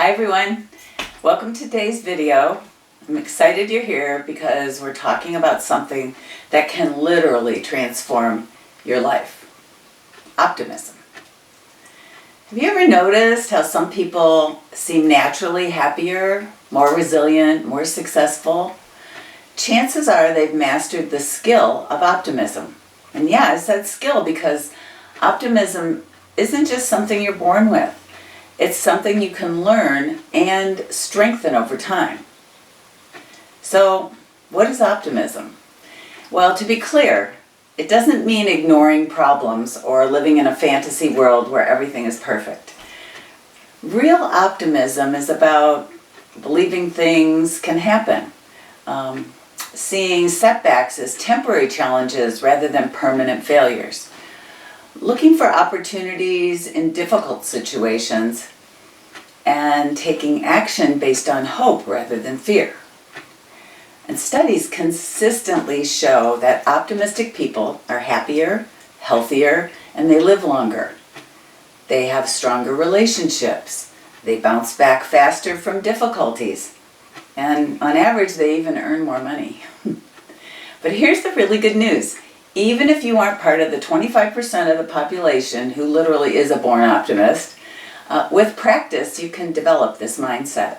Hi everyone, welcome to today's video. I'm excited you're here because we're talking about something that can literally transform your life. Optimism. Have you ever noticed how some people seem naturally happier, more resilient, more successful? Chances are they've mastered the skill of optimism. And yeah, I said skill because optimism isn't just something you're born with. It's something you can learn and strengthen over time. So, what is optimism? Well, to be clear, it doesn't mean ignoring problems or living in a fantasy world where everything is perfect. Real optimism is about believing things can happen, seeing setbacks as temporary challenges rather than permanent failures, looking for opportunities in difficult situations, and taking action based on hope rather than fear. And studies consistently show that optimistic people are happier, healthier, and they live longer. They have stronger relationships. They bounce back faster from difficulties. And on average, they even earn more money. But here's the really good news. Even if you aren't part of the 25% of the population who literally is a born optimist, with practice you can develop this mindset.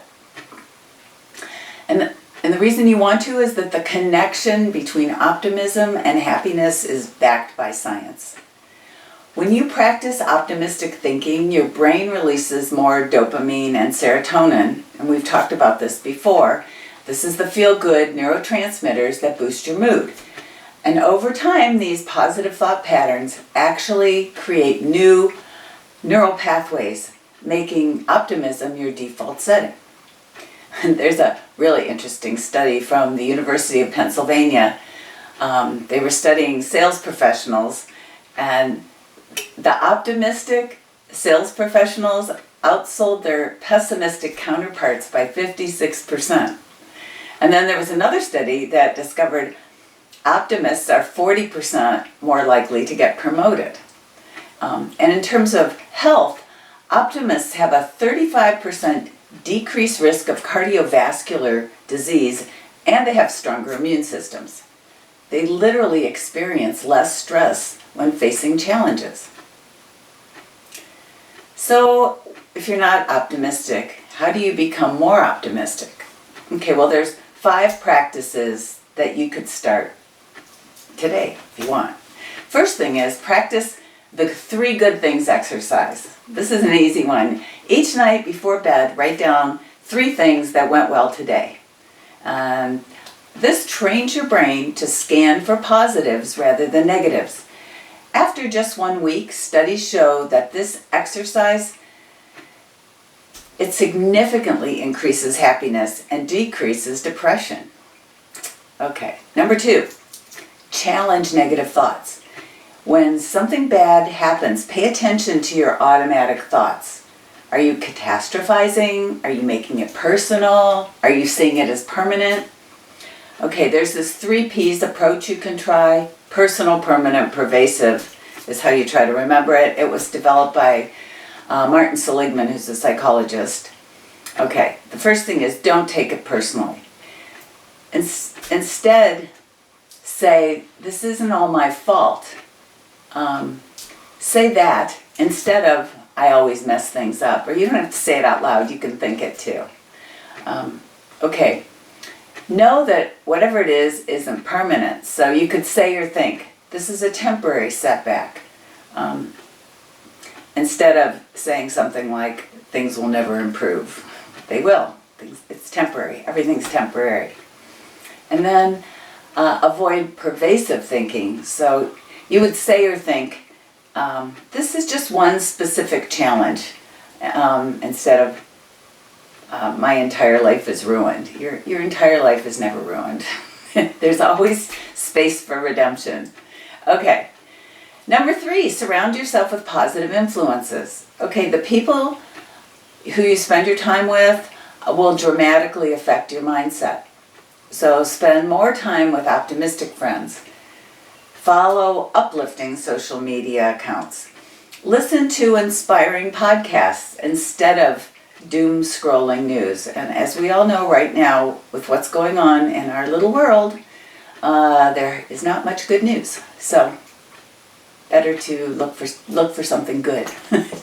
And the reason you want to is that the connection between optimism and happiness is backed by science. When you practice optimistic thinking, your brain releases more dopamine and serotonin, and we've talked about this before. This is the feel-good neurotransmitters that boost your mood. And over time, these positive thought patterns actually create new neural pathways, making optimism your default setting. And there's a really interesting study from the University of Pennsylvania. They were studying sales professionals, and the optimistic sales professionals outsold their pessimistic counterparts by 56%. And then there was another study that discovered optimists are 40% more likely to get promoted. And in terms of health, optimists have a 35% decreased risk of cardiovascular disease, and they have stronger immune systems. They literally experience less stress when facing challenges. So, if you're not optimistic, how do you become more optimistic? Okay, well, there's 5 practices that you could start today if you want. First thing is practice the 3 good things exercise. This is an easy one. Each night before bed, write down 3 things that went well today. This trains your brain to scan for positives rather than negatives. After just 1 week, studies show that this exercise, it significantly increases happiness and decreases depression. Okay, number 2. Challenge negative thoughts. When something bad happens, pay attention to your automatic thoughts. Are you catastrophizing? Are you making it personal? Are you seeing it as permanent? Okay, there's this 3 P's approach you can try. Personal, permanent, pervasive is how you try to remember it. It was developed by Martin Seligman, who's a psychologist. Okay, the first thing is don't take it personally. Instead, say, this isn't all my fault. Say that instead of, I always mess things up. Or you don't have to say it out loud, you can think it too. Okay, know that whatever it is isn't permanent. So you could say or think, this is a temporary setback. Instead of saying something like, things will never improve. They will. It's temporary. Everything's temporary. And then avoid pervasive thinking. So you would say or think, this is just one specific challenge, instead of my entire life is ruined. Your entire life is never ruined. There's always space for redemption. Okay. Number 3, surround yourself with positive influences. Okay, the people who you spend your time with will dramatically affect your mindset. So spend more time with optimistic friends. Follow uplifting social media accounts. Listen to inspiring podcasts instead of doom scrolling news. And as we all know right now, with what's going on in our little world, there is not much good news. So better to look for something good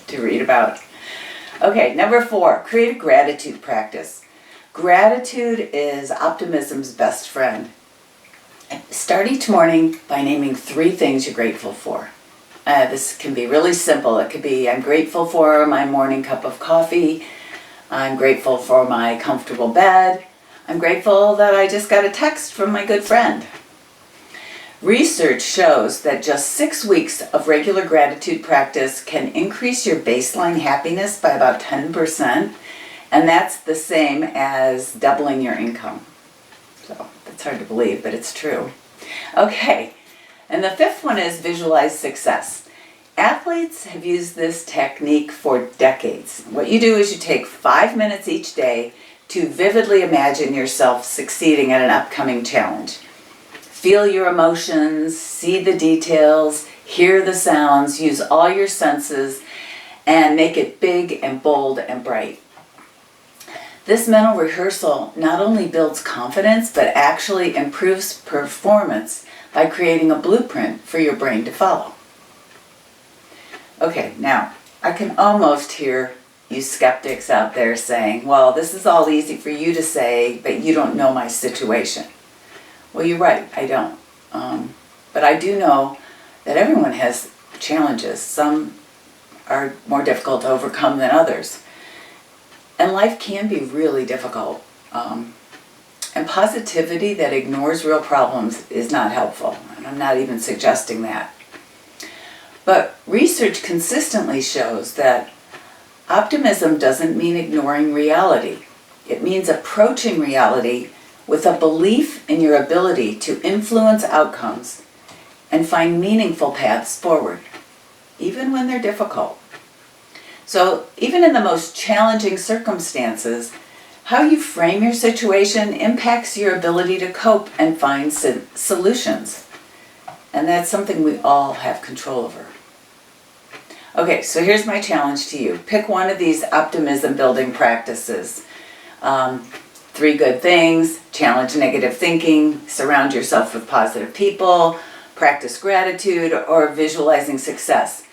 to read about. Okay, number 4, create a gratitude practice. Gratitude is optimism's best friend. Start each morning by naming 3 things you're grateful for. This can be really simple. It could be, I'm grateful for my morning cup of coffee. I'm grateful for my comfortable bed. I'm grateful that I just got a text from my good friend. Research shows that just 6 weeks of regular gratitude practice can increase your baseline happiness by about 10%, and that's the same as doubling your income. So that's hard to believe, but it's true. Okay, and the 5th one is visualize success. Athletes have used this technique for decades. What you do is you take 5 minutes each day to vividly imagine yourself succeeding at an upcoming challenge. Feel your emotions, see the details, hear the sounds, use all your senses, and make it big and bold and bright. This mental rehearsal not only builds confidence, but actually improves performance by creating a blueprint for your brain to follow. Okay, now, I can almost hear you skeptics out there saying, well, this is all easy for you to say, but you don't know my situation. Well, you're right, I don't. But I do know that everyone has challenges. Some are more difficult to overcome than others. And life can be really difficult. And positivity that ignores real problems is not helpful. And I'm not even suggesting that. But research consistently shows that optimism doesn't mean ignoring reality. It means approaching reality with a belief in your ability to influence outcomes and find meaningful paths forward, even when they're difficult. So even in the most challenging circumstances, how you frame your situation impacts your ability to cope and find solutions. And that's something we all have control over. Okay, so here's my challenge to you. Pick one of these optimism building practices. 3 good things, challenge negative thinking, surround yourself with positive people, practice gratitude, or visualizing success.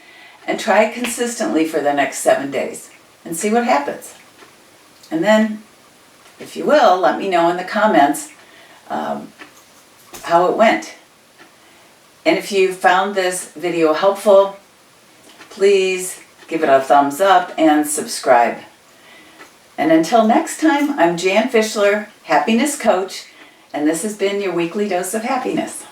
And try it consistently for the next 7 days and see what happens. And then, if you will, let me know in the comments how it went. And if you found this video helpful, please give it a thumbs up and subscribe. And until next time, I'm Jan Fishler, Happiness Coach, and this has been your weekly dose of happiness.